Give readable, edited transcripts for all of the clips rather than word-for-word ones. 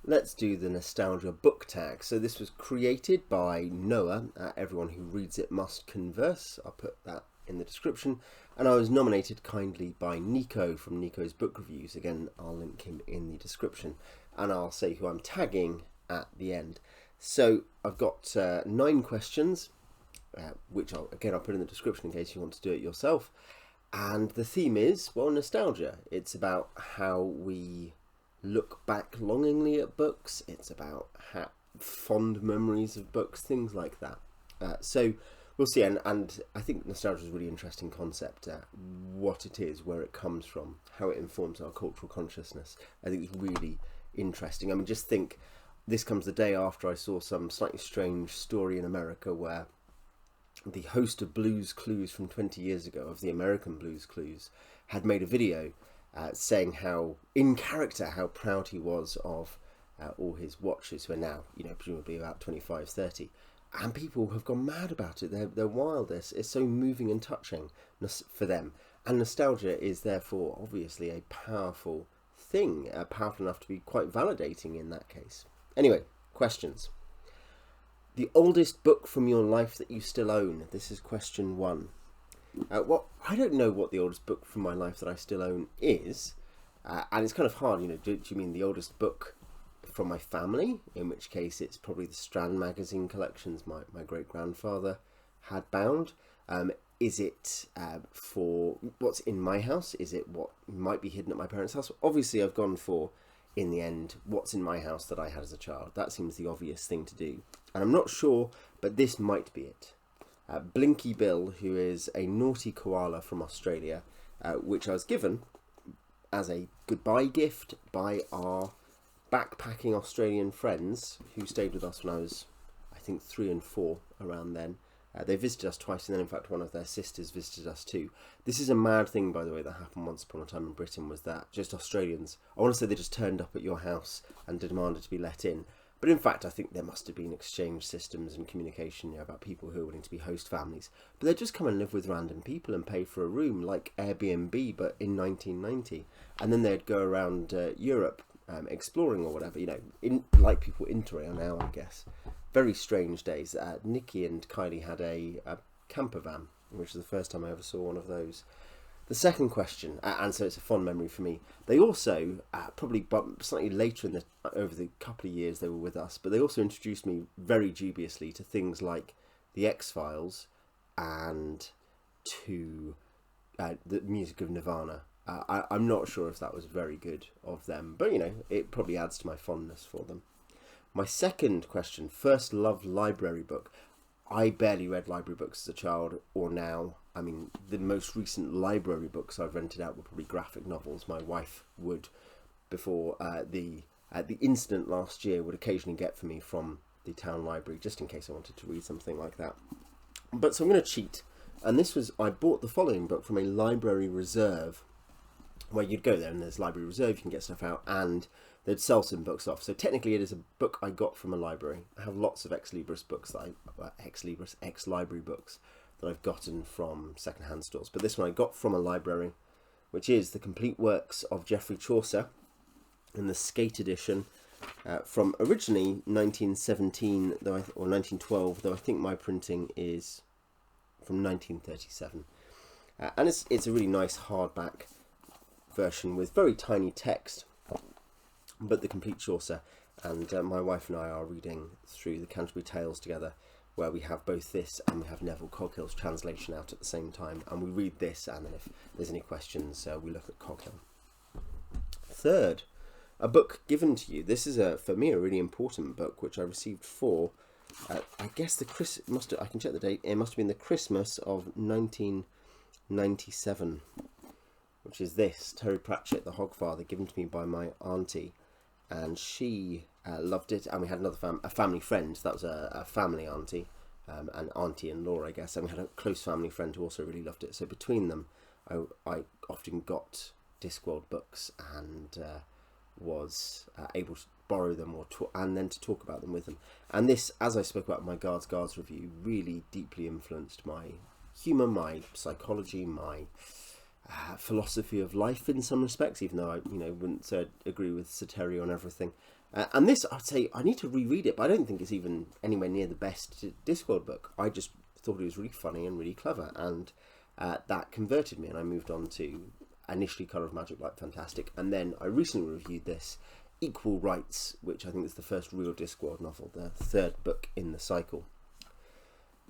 let's do the nostalgia book tag. So this was created by Noah. Everyone who reads it must converse. I'll put that in the description. And I was nominated kindly by Nico from Nico's Book Reviews. Again, I'll link him in the description. And I'll say who I'm tagging at the end. So I've got 9 questions, which I'll put in the description in case you want to do it yourself. And the theme is, well, nostalgia. It's about how we look back longingly at books. It's about fond memories of books, things like that. So we'll see. And I think nostalgia is a really interesting concept. What it is, where it comes from, how it informs our cultural consciousness. I think it's really interesting. I mean, just think, this comes the day after I saw some slightly strange story in America where the host of Blues Clues from 20 years ago, of the American Blues Clues, had made a video saying how, in character, how proud he was of all his watchers, who are now, presumably about 25, 30. And people have gone mad about it. They're wild. It's so moving and touching for them. And nostalgia is therefore obviously a powerful thing, powerful enough to be quite validating in that case. Anyway, questions. The oldest book from your life that you still own. This is question 1. Well, I don't know what the oldest book from my life that I still own is. And it's kind of hard, do you mean the oldest book from my family? In which case it's probably the Strand magazine collections my great-grandfather had bound. Is it for what's in my house? Is it what might be hidden at my parents' house? Obviously, I've gone for, in the end, what's in my house that I had as a child. That seems the obvious thing to do. And I'm not sure, but this might be it. Blinky Bill, who is a naughty koala from Australia, which I was given as a goodbye gift by our backpacking Australian friends who stayed with us when I was, I think, 3 and 4, around then. They visited us twice, and then in fact one of their sisters visited us too. This is a mad thing, by the way, that happened once upon a time in Britain, was that just Australians, I want to say they just turned up at your house and demanded to be let in. But in fact, I think there must have been exchange systems and communication about people who are willing to be host families. But they'd just come and live with random people and pay for a room, like Airbnb, but in 1990. And then they'd go around Europe exploring or whatever, like people Interrail now, I guess. Very strange days. Nikki and Kylie had a camper van, which is the first time I ever saw one of those. The second question, and so it's a fond memory for me, they also, probably slightly later over the couple of years they were with us, but they also introduced me very dubiously to things like The X-Files and to the music of Nirvana. I'm not sure if that was very good of them, but it probably adds to my fondness for them. My second question, first love library book. I barely read library books as a child or now. I mean, the most recent library books I've rented out were probably graphic novels. My wife would, before the incident last year, would occasionally get for me from the town library, just in case I wanted to read something like that. But so I'm going to cheat. And I bought the following book from a library reserve, where you'd go there and there's library reserve, you can get stuff out, and they'd sell some books off. So technically it is a book I got from a library. I have lots of ex-libris books, ex-library books that I've gotten from second-hand stores. But this one I got from a library, which is The Complete Works of Geoffrey Chaucer in the Skate edition from originally 1917 or 1912, though I think my printing is from 1937. And it's a really nice hardback version with very tiny text, but The Complete Chaucer, and my wife and I are reading through the Canterbury Tales together, where we have both this and we have Neville Coghill's translation out at the same time, and we read this, and then if there's any questions we look at Coghill. Third, a book given to you. This is for me a really important book which I received for I guess I can check the date. It must have been the Christmas of 1997, which is this, Terry Pratchett, The Hogfather, given to me by my auntie, and she loved it. And we had another a family friend, that was a family auntie, an auntie-in-law, I guess, and we had a close family friend who also really loved it. So between them, I often got Discworld books and was able to borrow them and then to talk about them with them. And this, as I spoke about in my Guards review, really deeply influenced my humour, my psychology, my philosophy of life in some respects, even though I wouldn't say I'd agree with Soteria on everything. And this, I'd say I need to reread it, but I don't think it's even anywhere near the best Discworld book. I just thought it was really funny and really clever, and that converted me, and I moved on to initially Colour of Magic, Light Fantastic, and then I recently reviewed this Equal Rights, which I think is the first real Discworld novel, the third book in the cycle.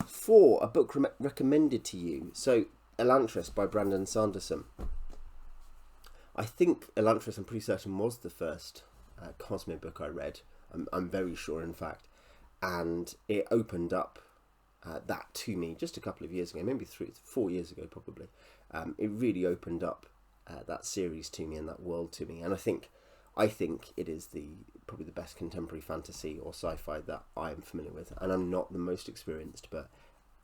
4, a book recommended to you. So, Elantris by Brandon Sanderson. I think Elantris, I'm pretty certain, was the first Cosmo book I read. I'm very sure, in fact. And it opened up that to me just a couple of years ago, maybe 4 years ago, probably. It really opened up that series to me and that world to me. And I think it is probably the best contemporary fantasy or sci-fi that I'm familiar with. And I'm not the most experienced, but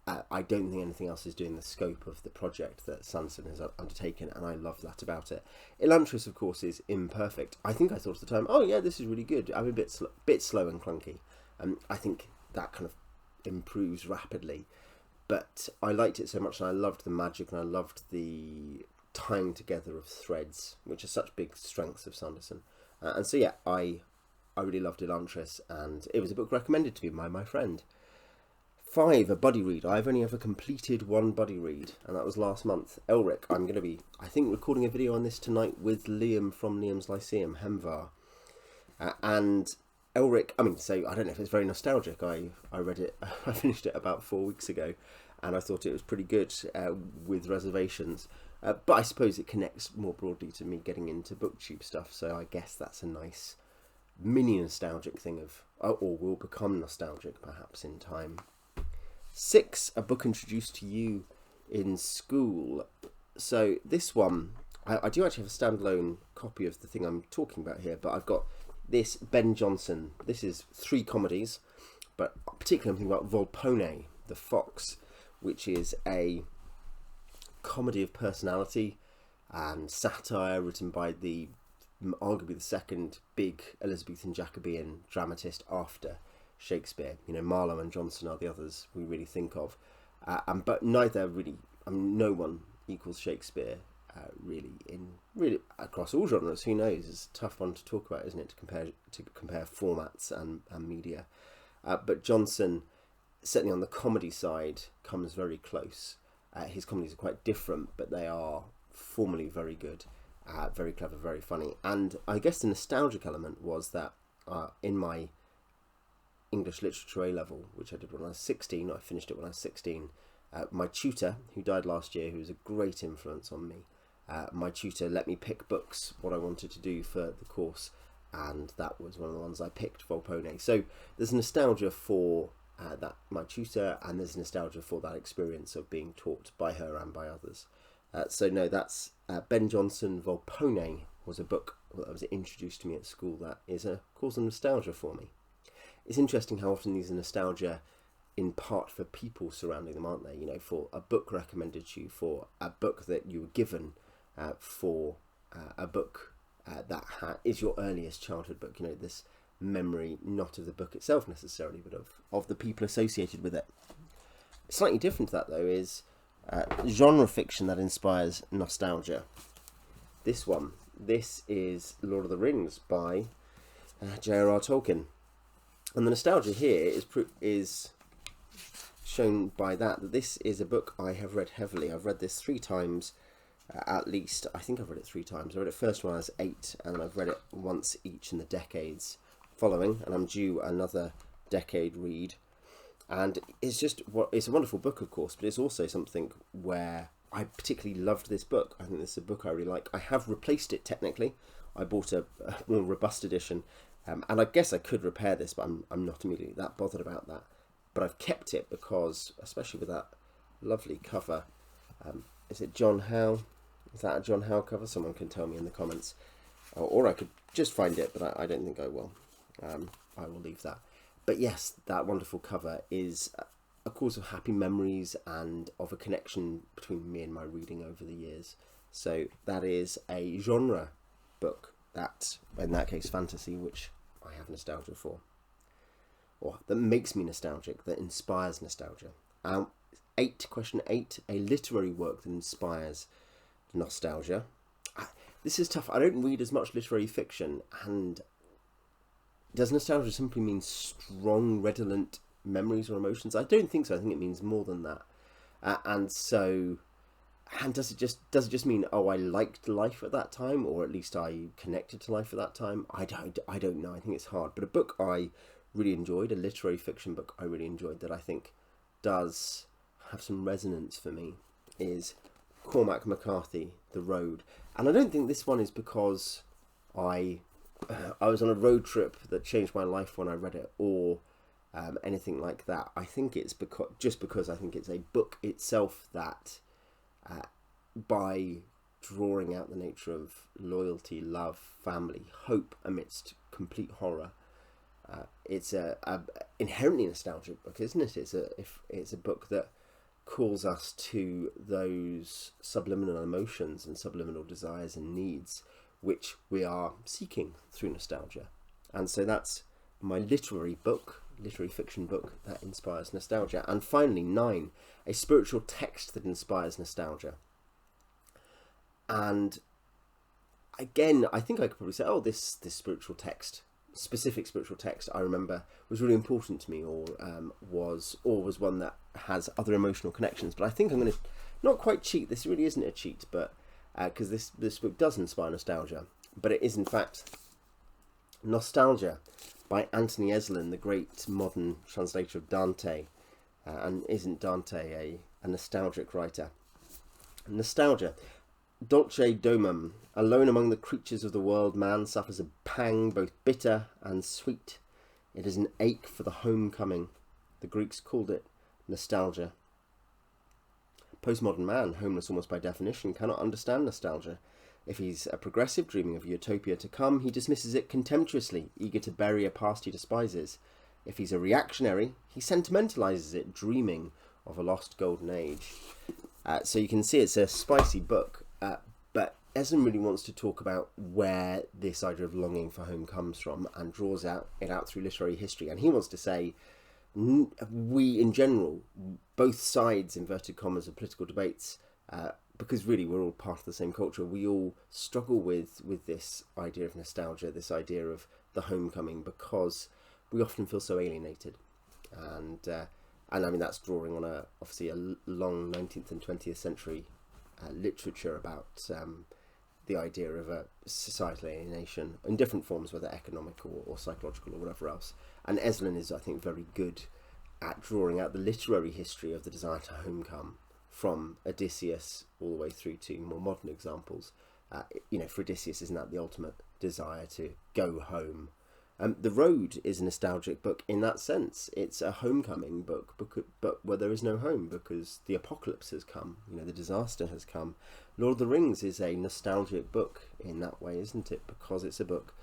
I don't think anything else is doing the scope of the project that Sanderson has undertaken, and I love that about it. Elantris, of course, is imperfect. I think I thought at the time, oh yeah, this is really good. I'm a bit slow and clunky. I think that kind of improves rapidly, but I liked it so much, and I loved the magic, and I loved the tying together of threads, which are such big strengths of Sanderson. And so yeah, I really loved Elantris, and it was a book recommended to me by my friend. 5, a buddy read. I've only ever completed one buddy read, and that was last month. Elric. I'm going to be, I think, recording a video on this tonight with Liam from Liam's Lyceum, Hemvar. And Elric, so I don't know if it's very nostalgic. I read it, I finished it about 4 weeks ago, and I thought it was pretty good with reservations. But I suppose it connects more broadly to me getting into BookTube stuff, so I guess that's a nice mini nostalgic thing or will become nostalgic perhaps in time. 6, a book introduced to you in school. So this one, I do actually have a standalone copy of the thing I'm talking about here, but I've got this Ben Jonson. This is 3 comedies, but particularly I'm thinking about Volpone, the Fox, which is a comedy of personality and satire written by arguably the second big Elizabethan Jacobean dramatist after Shakespeare. Marlowe and Johnson are the others we really think of, but neither really. No one equals Shakespeare really across all genres. Who knows? It's a tough one to talk about, isn't it? To compare formats and media, but Johnson, certainly on the comedy side, comes very close. His comedies are quite different, but they are formally very good, very clever, very funny. And I guess the nostalgic element was that in my English literature A level, which I did when I was 16, I finished it when I was 16, my tutor, who died last year, who was a great influence on me, my tutor let me pick books, what I wanted to do for the course, and that was one of the ones I picked, Volpone. So there's nostalgia for that my tutor, and there's nostalgia for that experience of being taught by her and by others. So no, that's Ben Jonson. Volpone was a book that was introduced to me at school that is a cause of nostalgia for me. It's interesting how often these are nostalgia in part for people surrounding them, aren't they? For a book recommended to you, for a book that you were given, for a book that is your earliest childhood book. This memory, not of the book itself necessarily, but of the people associated with it. Slightly different to that, though, is genre fiction that inspires nostalgia. This is Lord of the Rings by J.R.R. Tolkien. And the nostalgia here is shown by that this is a book I have read heavily. I've read this 3 times at least. I think I've read it 3 times. I read it first when I was 8, and I've read it once each in the decades following, and I'm due another decade read. And it's a wonderful book, of course, but it's also something where I particularly loved this book. I think this is a book I really like. I have replaced it technically. I bought a more robust edition. And I guess I could repair this, but I'm not immediately that bothered about that. But I've kept it because, especially with that lovely cover, is it John Howe? Is that a John Howe cover? Someone can tell me in the comments. Or I could just find it, but I don't think I will. I will leave that. But yes, that wonderful cover is a cause of happy memories and of a connection between me and my reading over the years. So that is a genre book. That, in that case, fantasy, which I have nostalgia for, or that makes me nostalgic, that inspires nostalgia. Question 8, a literary work that inspires nostalgia. This is tough. I don't read as much literary fiction, and does nostalgia simply mean strong, redolent memories or emotions? I don't think so. I think it means more than that. And does it just mean, oh, I liked life at that time, or at least I connected to life at that time? I don't know. I think it's hard. But a book I really enjoyed, a literary fiction book I really enjoyed, that I think does have some resonance for me, is Cormac McCarthy, The Road. And I don't think this one is because I was on a road trip that changed my life when I read it, or anything like that. I think it's because I think it's a book itself that, by drawing out the nature of loyalty, love, family, hope amidst complete horror, it's a inherently nostalgic book, isn't it? It's a book that calls us to those subliminal emotions and subliminal desires and needs which we are seeking through nostalgia. And so that's my literary fiction book that inspires nostalgia. And finally, 9, a spiritual text that inspires nostalgia. And again, I think I could probably say, oh, this specific spiritual text I remember was really important to me, or was one that has other emotional connections. But I think I'm going to not quite cheat. This really isn't a cheat, but because this book does inspire nostalgia, but it is in fact Nostalgia by Anthony Esolen, the great modern translator of Dante. And isn't Dante a nostalgic writer? Nostalgia. Dolce domum. Alone among the creatures of the world, man suffers a pang both bitter and sweet. It is an ache for the homecoming. The Greeks called it nostalgia. Postmodern man, homeless almost by definition, cannot understand nostalgia. If he's a progressive dreaming of a utopia to come, he dismisses it contemptuously, eager to bury a past he despises. If he's a reactionary, he sentimentalizes it, dreaming of a lost golden age. So you can see it's a spicy book, but Esolen really wants to talk about where this idea of longing for home comes from, and draws it out through literary history. And he wants to say, we in general, both sides, inverted commas, of political debates, because really we're all part of the same culture, we all struggle with this idea of nostalgia, this idea of the homecoming, because we often feel so alienated. And I mean, that's drawing on obviously a long 19th and 20th century literature about the idea of a societal alienation in different forms, whether economic or psychological or whatever else. And Esolen is, I think, very good at drawing out the literary history of the desire to homecome, from Odysseus all the way through to more modern examples. For Odysseus, isn't that the ultimate desire to go home? The Road is a nostalgic book in that sense. It's a homecoming book, but where there is no home, because the apocalypse has come, the disaster has come. Lord of the Rings is a nostalgic book in that way, isn't it? Because it's a book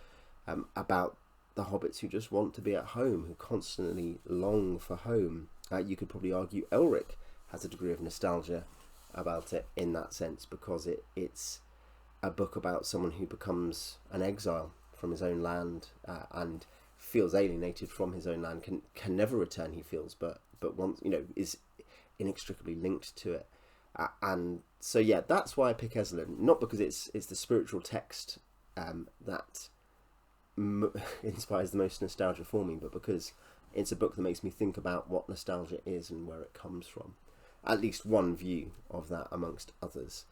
about the hobbits who just want to be at home, who constantly long for home. You could probably argue Elric has a degree of nostalgia about it in that sense, because it's a book about someone who becomes an exile from his own land, and feels alienated from his own land, can never return, he feels, but once, is inextricably linked to it. And so, yeah, that's why I pick Esolen, not because it's the spiritual text that inspires the most nostalgia for me, but because it's a book that makes me think about what nostalgia is and where it comes from. At least one view of that amongst others.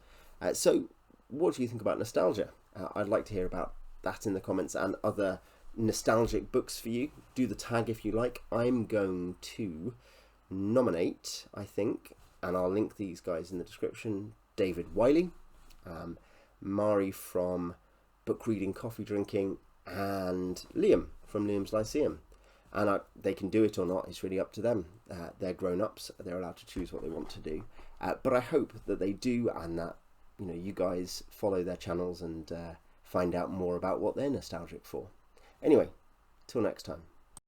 So what do you think about nostalgia? I'd like to hear about that in the comments, and other nostalgic books for you. Do the tag if you like. I'm going to nominate, I think, and I'll link these guys in the description, David Wiley, Mari from Book Reading, Coffee Drinking, and Liam from Liam's Lyceum. And they can do it or not, it's really up to them. They're grown-ups, they're allowed to choose what they want to do. But I hope that they do, and that you guys follow their channels and find out more about what they're nostalgic for. Anyway, till next time.